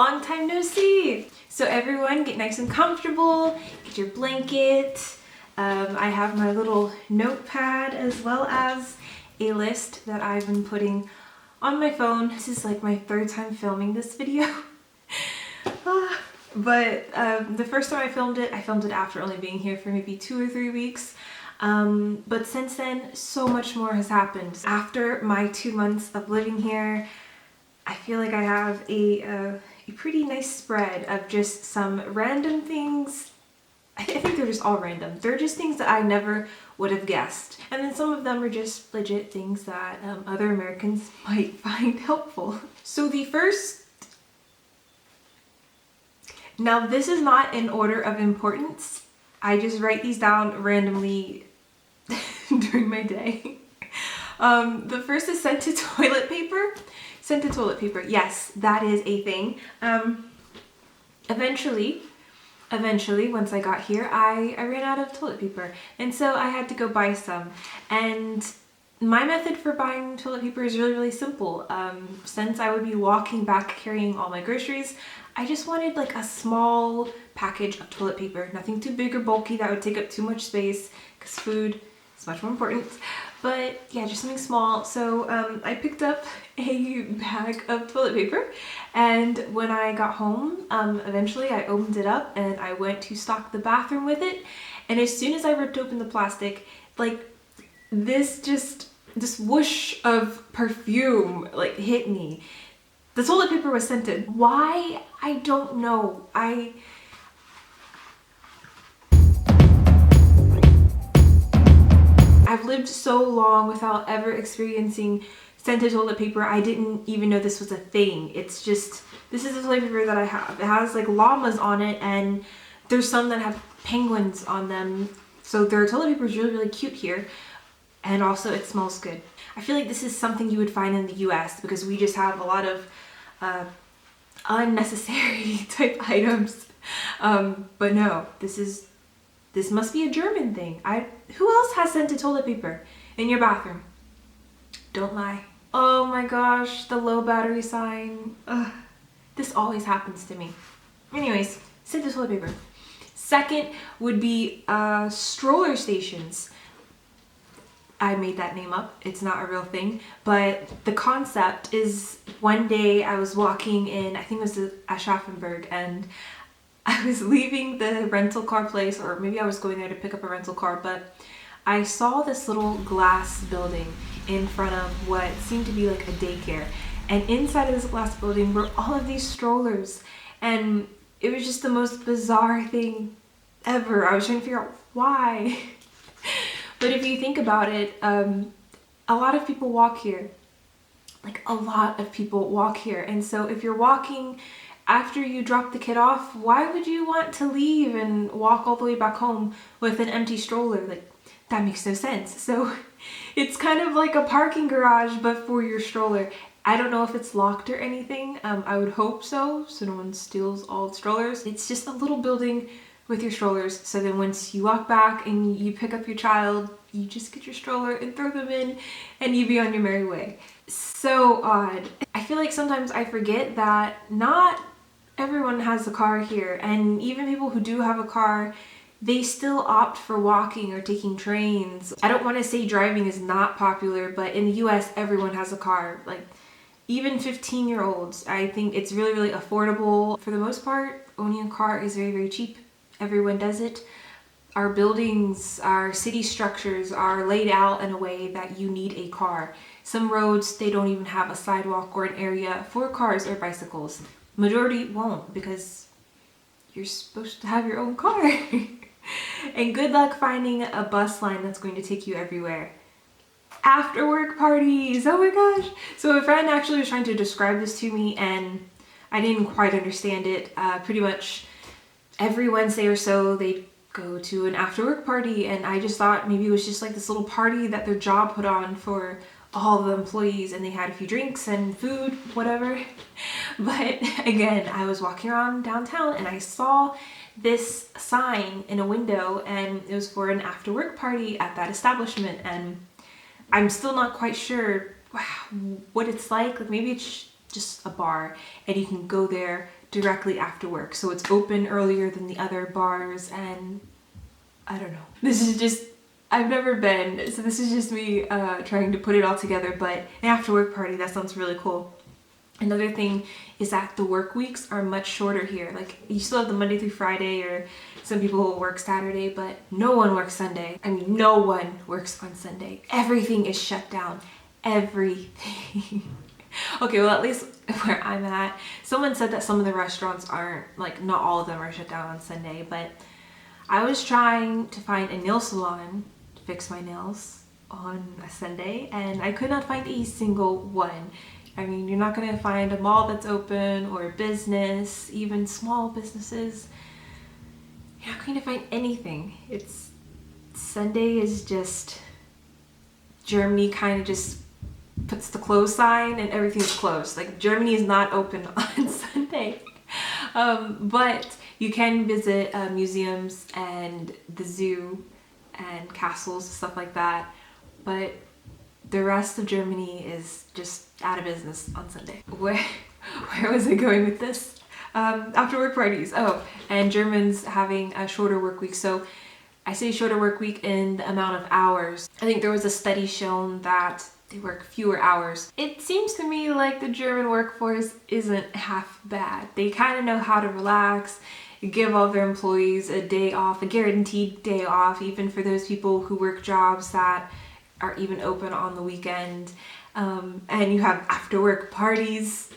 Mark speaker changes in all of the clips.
Speaker 1: Long time no see. So everyone get nice and comfortable, get your blanket. I have my little notepad as well as a list that I've been putting on my phone. This is like my third time filming this video. But the first time I filmed it after only being here for maybe 2 or 3 weeks. But since then, so much more has happened. After my 2 months of living here, I feel like I have a pretty nice spread of just some random things. I think they're just all random. They're just things that I never would have guessed. And then some of them are just legit things that other Americans might find helpful. So the first... Now this is not in order of importance. I just write these down randomly during my day. The first is scented toilet paper. Scented toilet paper, yes, that is a thing. Eventually, once I got here, I ran out of toilet paper. And so I had to go buy some. And my method for buying toilet paper is really, really simple. Since I would be walking back carrying all my groceries, I just wanted like a small package of toilet paper. Nothing too big or bulky that would take up too much space because food is much more important. But yeah, just something small. So I picked up a bag of toilet paper, and when I got home, eventually I opened it up and I went to stock the bathroom with it. And as soon as I ripped open the plastic, like this whoosh of perfume like hit me. The toilet paper was scented. Why? I don't know. I've lived so long without ever experiencing scented toilet paper. I didn't even know this was a thing. It's just, this is the toilet paper that I have. It has like llamas on it, and there's some that have penguins on them. So their toilet paper is really, really cute here. And also it smells good. I feel like this is something you would find in the US because we just have a lot of unnecessary type items. But no, this must be a German thing. Who else has scented toilet paper in your bathroom? Don't lie. Oh my gosh, the low battery sign. Ugh, this always happens to me. Anyways, scented toilet paper. Second would be stroller stations. I made that name up. It's not a real thing, but the concept is one day I was walking in, I think it was Aschaffenburg, and I was leaving the rental car place, or maybe I was going there to pick up a rental car, but I saw this little glass building in front of what seemed to be like a daycare. And inside of this glass building were all of these strollers. And it was just the most bizarre thing ever. I was trying to figure out why. But if you think about it, a lot of people walk here. Like a lot of people walk here. And so if you're walking after you drop the kid off, why would you want to leave and walk all the way back home with an empty stroller? Like, that makes no sense. So it's kind of like a parking garage, but for your stroller. I don't know if it's locked or anything. I would hope so no one steals all the strollers. It's just a little building with your strollers, so then once you walk back and you pick up your child, you just get your stroller and throw them in and you be on your merry way. So odd. I feel like sometimes I forget that not everyone has a car here, and even people who do have a car, they still opt for walking or taking trains. I don't want to say driving is not popular, but in the US everyone has a car. Like even 15-year-olds. I think it's really, really affordable. For the most part, owning a car is very, very cheap. Everyone does it. Our buildings, our city structures are laid out in a way that you need a car. Some roads, they don't even have a sidewalk or an area for cars or bicycles. Majority won't, because you're supposed to have your own car. And good luck finding a bus line that's going to take you everywhere. After work parties, oh my gosh. So a friend actually was trying to describe this to me and I didn't quite understand it. Pretty much every Wednesday or so they'd go to an after work party, and I just thought maybe it was just like this little party that their job put on for all the employees, and they had a few drinks and food, whatever. But again, I was walking around downtown and I saw this sign in a window, and it was for an after work party at that establishment, and I'm still not quite sure what it's like. Maybe it's just a bar and you can go there directly after work. So it's open earlier than the other bars, and I don't know. This is just, I've never been, so this is just me trying to put it all together, but an after work party, that sounds really cool. Another thing is that the work weeks are much shorter here. Like, you still have the Monday through Friday, or some people will work Saturday, but no one works Sunday. I mean, no one works on Sunday. Everything is shut down. Everything. Okay, well, at least where I'm at, someone said that some of the restaurants aren't, like, not all of them are shut down on Sunday, but I was trying to find a nail salon to fix my nails on a Sunday, and I could not find a single one. I mean, you're not gonna find a mall that's open, or a business, even small businesses. You're not going to find anything. Sunday is just, Germany kind of just puts the close sign and everything's closed. Like, Germany is not open on Sunday. But you can visit museums and the zoo and castles, stuff like that. But the rest of Germany is just out of business on Sunday. Where was I going with this? After work parties. Oh, and Germans having a shorter work week. So I say shorter work week in the amount of hours. I think there was a study shown that they work fewer hours. It seems to me like the German workforce isn't half bad. They kind of know how to relax, give all their employees a day off, a guaranteed day off, even for those people who work jobs that are even open on the weekend. And you have after work parties.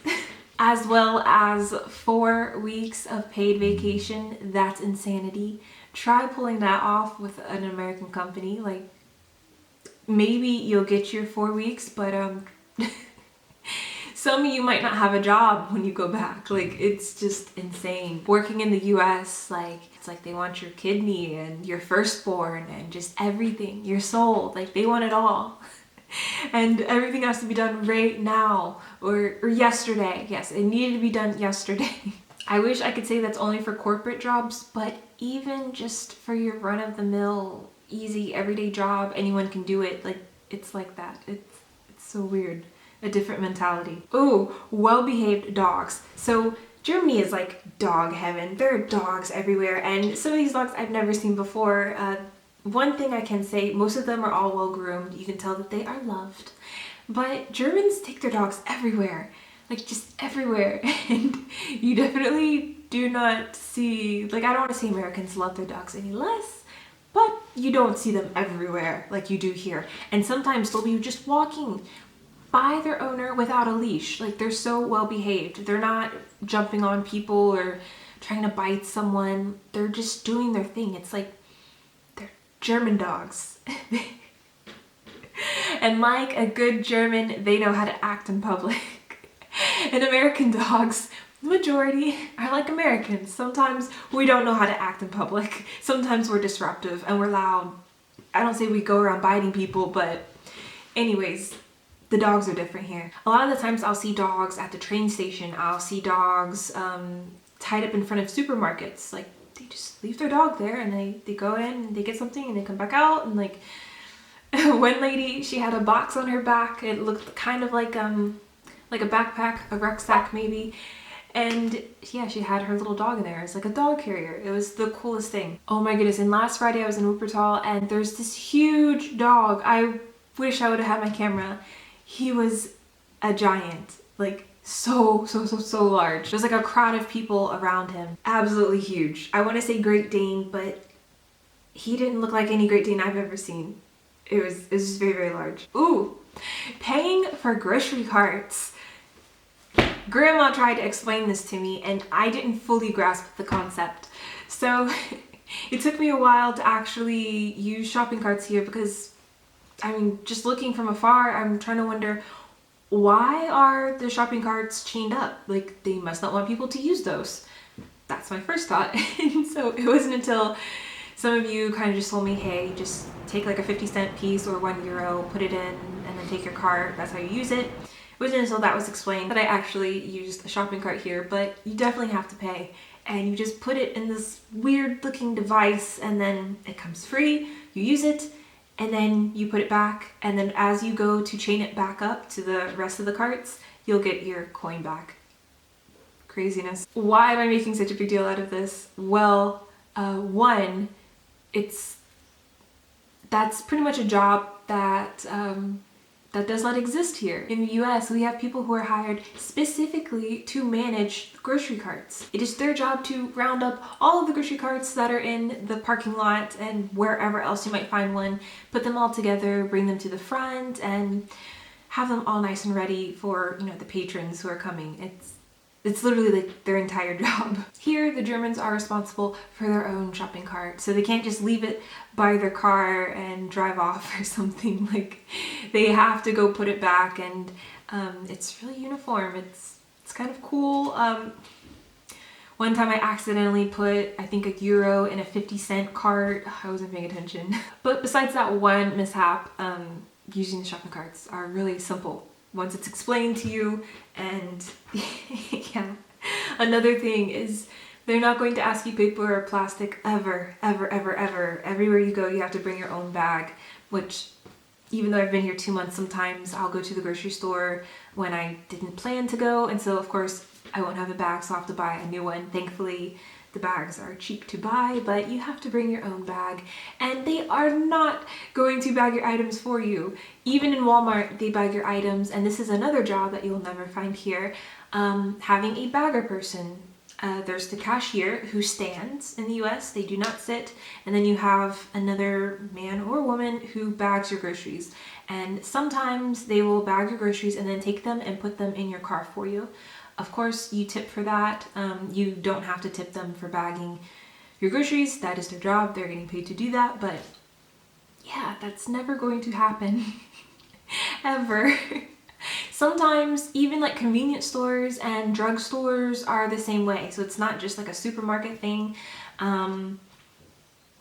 Speaker 1: As well as 4 weeks of paid vacation. That's insanity. Try pulling that off with an American company. Like, maybe you'll get your 4 weeks, but some of you might not have a job when you go back. Like, it's just insane. Working in the US, like, it's like they want your kidney and your firstborn and just everything, your soul. Like, they want it all. And everything has to be done right now, or yesterday. Yes, it needed to be done yesterday. I wish I could say that's only for corporate jobs, but even just for your run-of-the-mill, easy, everyday job, anyone can do it. Like, it's like that. It's so weird. A different mentality. Oh, well-behaved dogs. So Germany is like dog heaven. There are dogs everywhere, and some of these dogs I've never seen before. One thing I can say, most of them are all well groomed. You can tell that they are loved. But Germans take their dogs everywhere. Like, just everywhere. And you definitely do not see, like, I don't want to say Americans love their dogs any less, but you don't see them everywhere like you do here. And sometimes they'll be just walking by their owner without a leash. Like, they're so well behaved. They're not jumping on people or trying to bite someone. They're just doing their thing. It's like, German dogs. And like a good German, they know how to act in public. And American dogs, the majority, are like Americans. Sometimes we don't know how to act in public. Sometimes we're disruptive and we're loud. I don't say we go around biting people, but anyways, the dogs are different here. A lot of the times I'll see dogs at the train station. I'll see dogs tied up in front of supermarkets. Like, they just leave their dog there, and they go in and they get something and they come back out. And like, one lady, she had a box on her back. It looked kind of like a backpack, a rucksack maybe. And yeah, she had her little dog in there. It's like a dog carrier. It was the coolest thing. Oh my goodness. And last Friday I was in Wuppertal, and there's this huge dog. I wish I would have had my camera. He was a giant. Like, so large. There's like a crowd of people around him. Absolutely huge. I want to say Great Dane, but he didn't look like any Great Dane I've ever seen. It was just very large. Ooh, paying for grocery carts. Grandma tried to explain this to me, and I didn't fully grasp the concept. So it took me a while to actually use shopping carts here, because I mean, just looking from afar, I'm trying to wonder, why are the shopping carts chained up? Like, they must not want people to use those. That's my first thought. And so it wasn't until some of you kind of just told me, hey, just take like a 50-cent piece or €1, put it in, and then take your cart. That's how you use it. It wasn't until that was explained that I actually used a shopping cart here, but you definitely have to pay. And you just put it in this weird looking device, and then it comes free. You use it, and then you put it back, and then as you go to chain it back up to the rest of the carts, you'll get your coin back. craziness. Why am I making such a big deal out of this? Well, one, that's pretty much a job that that does not exist here. In the US, we have people who are hired specifically to manage grocery carts. It is their job to round up all of the grocery carts that are in the parking lot and wherever else you might find one, put them all together, bring them to the front, and have them all nice and ready for, you know, the patrons who are coming. It's literally like their entire job. Here, the Germans are responsible for their own shopping cart, so they can't just leave it by their car and drive off or something. Like, they have to go put it back, and it's really uniform. It's kind of cool. One time I accidentally put, I think, €1 in a 50-cent cart. I wasn't paying attention. But besides that one mishap, using the shopping carts are really simple once it's explained to you. And yeah, another thing is they're not going to ask you paper or plastic ever, ever, ever, ever. Everywhere you go, you have to bring your own bag, which, even though I've been here 2 months, sometimes I'll go to the grocery store when I didn't plan to go, and so of course I won't have a bag, so I'll have to buy a new one. Thankfully, the bags are cheap to buy, but you have to bring your own bag, and they are not going to bag your items for you. Even in Walmart, they bag your items, and this is another job that you'll never find here, having a bagger person. There's the cashier who stands in the US, they do not sit, and then you have another man or woman who bags your groceries. And sometimes they will bag your groceries and then take them and put them in your car for you. Of course, you tip for that. You don't have to tip them for bagging your groceries. That is their job. They're getting paid to do that. But yeah, that's never going to happen ever. Sometimes even like convenience stores and drug stores are the same way. So it's not just like a supermarket thing.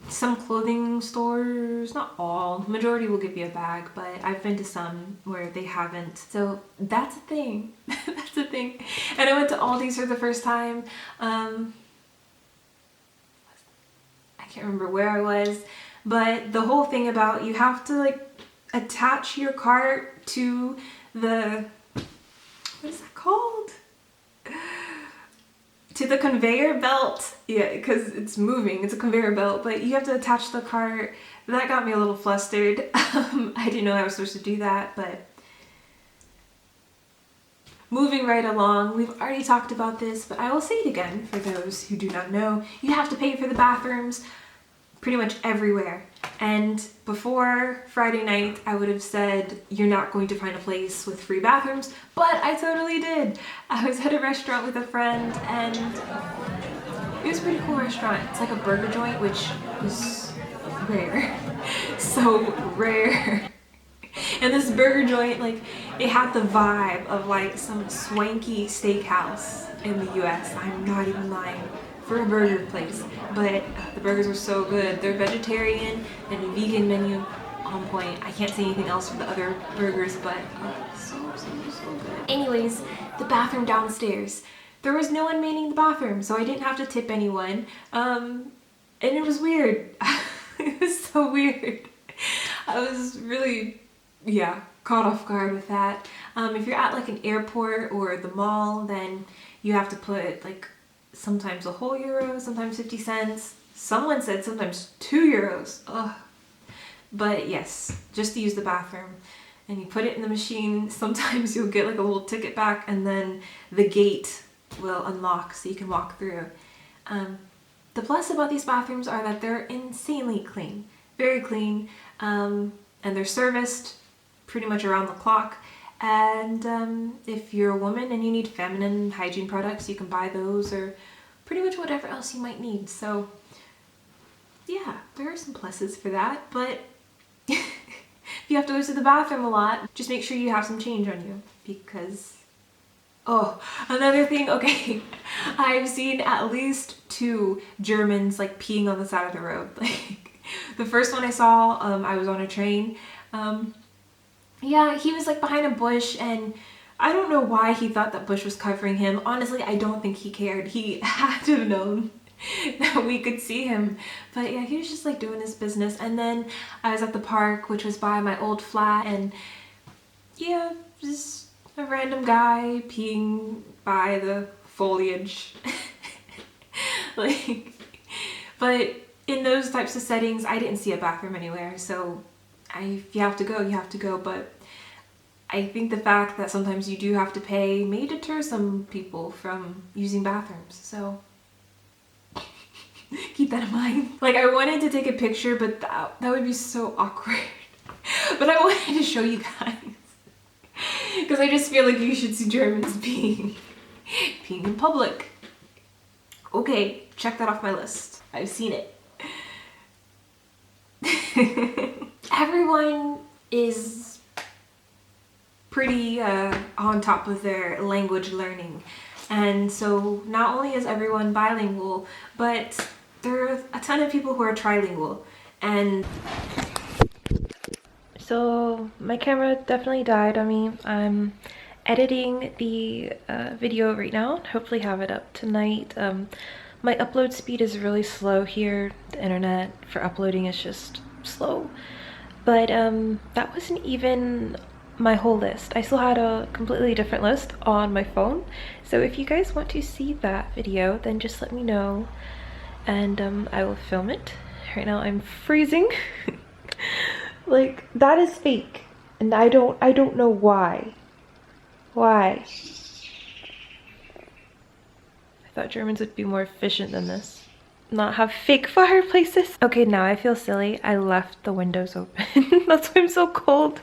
Speaker 1: Some clothing stores, not all, majority will give you a bag, but I've been to some where they haven't. So that's a thing. That's a thing. And I went to Aldi's for the first time. I can't remember where I was, but the whole thing about you have to like attach your cart to the, what is that called? To the conveyor belt. Yeah, because it's moving, it's a conveyor belt, but you have to attach the cart. That got me a little flustered. I didn't know I was supposed to do that, but moving right along, we've already talked about this, but I will say it again for those who do not know. You have to pay for the bathrooms pretty much everywhere. And before Friday night, I would have said you're not going to find a place with free bathrooms, but I totally did. I was at a restaurant with a friend, and it was a pretty cool restaurant. It's like a burger joint, which is rare. So rare. And this burger joint, like, it had the vibe of like some swanky steakhouse in the US. I'm not even lying. For a burger place, but the burgers are so good. They're vegetarian and a vegan menu on point. I can't say anything else for the other burgers, but so good. Anyways, the bathroom downstairs. There was no one manning the bathroom, so I didn't have to tip anyone. And it was weird. It was so weird. I was really, yeah, caught off guard with that. If you're at like an airport or the mall, then you have to put like sometimes a whole euro, sometimes 50 cents. Someone said sometimes €2. Ugh. But yes, just to use the bathroom. And you put it in the machine. Sometimes you'll get like a little ticket back, and then the gate will unlock so you can walk through. The plus about these bathrooms are that they're insanely clean. Very clean. And they're serviced pretty much around the clock. And if you're a woman and you need feminine hygiene products, you can buy those, or pretty much whatever else you might need. So yeah, there are some pluses for that, but if you have to go to the bathroom a lot, just make sure you have some change on you, because, oh, another thing, okay, I've seen at least 2 Germans like peeing on the side of the road. Like, the first one I saw, I was on a train. Yeah, he was like behind a bush, and I don't know why he thought that bush was covering him. Honestly, I don't think he cared. He had to have known that we could see him. But yeah, he was just like doing his business. And then I was at the park, which was by my old flat, and yeah, just a random guy peeing by the foliage. Like, but in those types of settings, I didn't see a bathroom anywhere. So if you have to go, you have to go. But I think the fact that sometimes you do have to pay may deter some people from using bathrooms. So keep that in mind. Like, I wanted to take a picture, but that would be so awkward. But I wanted to show you guys. Because I just feel like you should see Germans peeing in public. Okay, check that off my list. I've seen it. Everyone is pretty on top of their language learning. And so not only is everyone bilingual, but there are a ton of people who are trilingual. And so my camera definitely died on me. I'm editing the video right now. Hopefully have it up tonight. My upload speed is really slow here. The internet for uploading is just slow. But that wasn't even my whole list. I still had a completely different list on my phone. So if you guys want to see that video, then just let me know and I will film it. Right now I'm freezing. Like, that is fake. And I don't know why. Why? I thought Germans would be more efficient than this. Not have fake fireplaces. Okay, now I feel silly. I left the windows open. That's why I'm so cold.